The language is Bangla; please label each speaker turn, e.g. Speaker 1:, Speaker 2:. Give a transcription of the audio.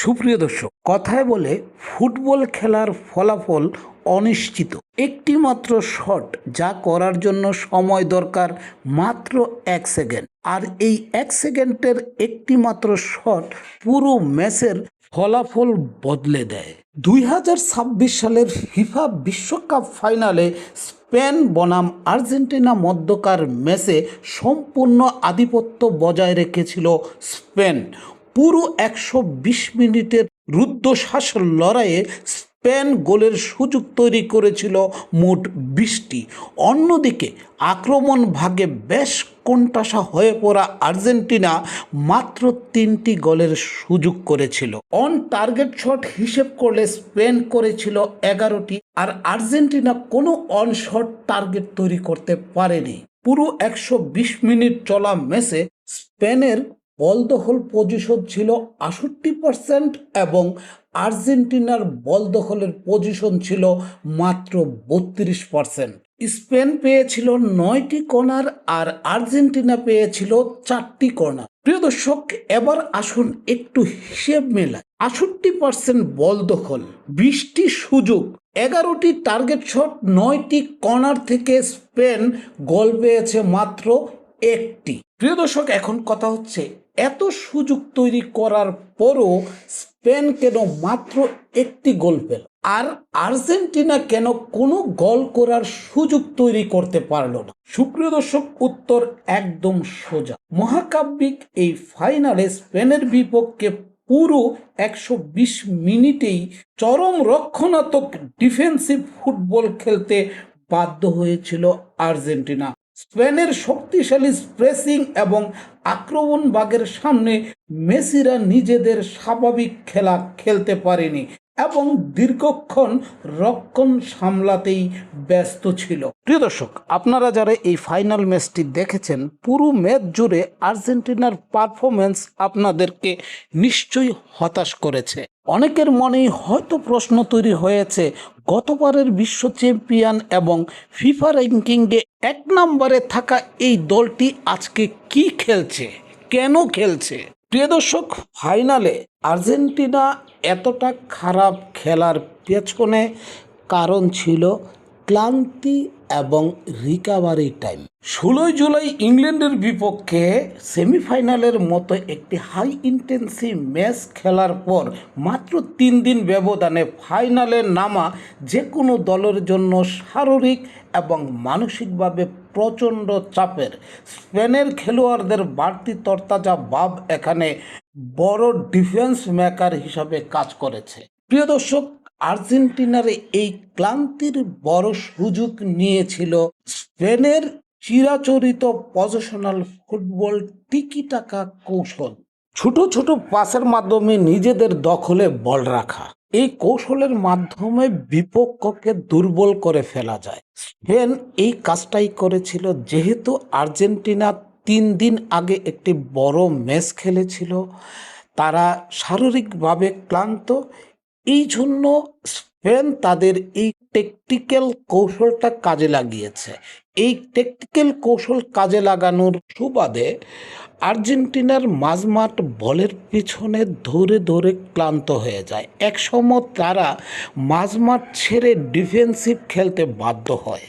Speaker 1: সুপ্রিয় দর্শক, কথায় বলে ফুটবল খেলার ফলাফল অনিশ্চিত। একটি মাত্র শট যা করার জন্য সময় দরকার মাত্র 1 সেকেন্ড, আর এই 1 সেকেন্ডের একটি মাত্র শট পুরো ম্যাচের ফলাফল বদলে দেয়। 2026 সালের ফিফা বিশ্বকাপ ফাইনালে স্পেন বনাম আর্জেন্টিনা মধ্যকার ম্যাচে সম্পূর্ণ আধিপত্য বজায় রেখেছিল স্পেন। পুরো 120 মিনিটের রুদ্ধশ্বাস লড়াইয়ে স্পেন গোলের সুযোগ তৈরি করেছিল মোট 20টি। অন্যদিকে আক্রমণ ভাগে বেশ কোণঠাসা হয়ে পড়া আর্জেন্টিনা মাত্র 3টি গোলের সুযোগ করেছিল। অন টার্গেট শট হিসেব করলে স্পেন করেছিল 11টি, আর আর্জেন্টিনা কোনো অন শট টার্গেট তৈরি করতে পারেনি। পুরো 120 মিনিট চলা ম্যাচে স্পেনের বল দখল পজিশন ছিল 68% এবং আর্জেন্টিনার বল দখলের পজিশন ছিল মাত্র 32%। স্পেন পেয়েছিল 9টি কর্নার আর আর্জেন্টিনা পেয়েছিল 4টি কর্নার। প্রিয় দর্শক, এবার আসুন একটু হিসেব মেলায়। 68% বল দখল, 20টি সুযোগ, 11টি টার্গেট শট, 9টি কর্নার থেকে স্পেন গোল পেয়েছে মাত্র 1টি। প্রিয় দর্শক, এখন কথা হচ্ছে, এত সুযোগ তৈরি করার পরও স্পেন কেন মাত্র 1টি গোল পেল, আর আর্জেন্টিনা কেন কোনো গোল করার সুযোগ তৈরি করতে পারল না? সুপ্রিয় দর্শক, উত্তর একদম সোজা। মহাকাব্যিক এই ফাইনালে স্পেনের বিপক্ষে পুরো 120 মিনিটেই চরম রক্ষণাত্মক ডিফেন্সিভ ফুটবল খেলতে বাধ্য হয়েছিল আর্জেন্টিনা। স্পেনের শক্তিশালী প্রেসিং এবং আক্রমণ ভাগের সামনে মেসিরা নিজেদের স্বাভাবিক খেলা খেলতে পারেনি এবং দীর্ঘক্ষণ রক্ষণ সামলাতেই ব্যস্ত ছিল। প্রিয় দর্শক, আপনারা যারা এই ফাইনাল ম্যাচটি দেখেছেন, পুরো ম্যাচ জুড়ে আর্জেন্টিনার পারফরমেন্স আপনাদেরকে নিশ্চয়ই হতাশ করেছে। অনেকের মনেই হয়তো প্রশ্ন তৈরি হয়েছে, গতবারের বিশ্ব চ্যাম্পিয়ন এবং ফিফা র্যাঙ্কিংয়ে 1 নম্বরে থাকা এই দলটি আজকে কি খেলছে, কেন খেলছে? প্রিয় দর্শক, ফাইনালে আর্জেন্টিনা এতটা খারাপ খেলার পেছনে কারণ ছিল ক্লান্তি এবং রিকাভারি টাইম। 16 জুলাই ইংল্যান্ডের বিপক্ষে সেমিফাইনালের মতো একটি হাই ইন্টেন্সিভ ম্যাচ খেলার পর মাত্র 3 দিন ব্যবধানে ফাইনালে নামা যে কোনো দলের জন্য শারীরিক এবং মানসিকভাবে প্রচণ্ড চাপের। স্পেনের খেলোয়াড়দের বাড়তি তরতাজা ভাব এখানে বড় ডিফেন্স মেকার হিসাবে কাজ করেছে। প্রিয় দর্শক, আর্জেন্টিনার এই ক্লান্তির বড় সুযোগ নিয়েছিল স্পেনের চিরাচরিত পজিশনাল ফুটবল, টিকি টাকা কৌশল। ছোট ছোট পাসের মাধ্যমে নিজেদের দখলে বল রাখা, এই কৌশলের মাধ্যমে বিপক্ষকে দুর্বল করে ফেলা যায়। স্পেন এই কাজটাই করেছিল। যেহেতু আর্জেন্টিনা 3 দিন আগে একটি বড় ম্যাচ খেলেছিল, তারা শারীরিকভাবে ক্লান্ত, এই জন্য স্পেন তাদের এই টেকটিক্যাল কৌশলটা কাজে লাগিয়েছে। এই টেকটিক্যাল কৌশল কাজে লাগানোর সুবাদে আর্জেন্টিনার মাঝমাঠ বলের পিছনে ধরে ধরে ক্লান্ত হয়ে যায়। একসময় তারা মাঝমাঠ ছেড়ে ডিফেন্সিভ খেলতে বাধ্য হয়।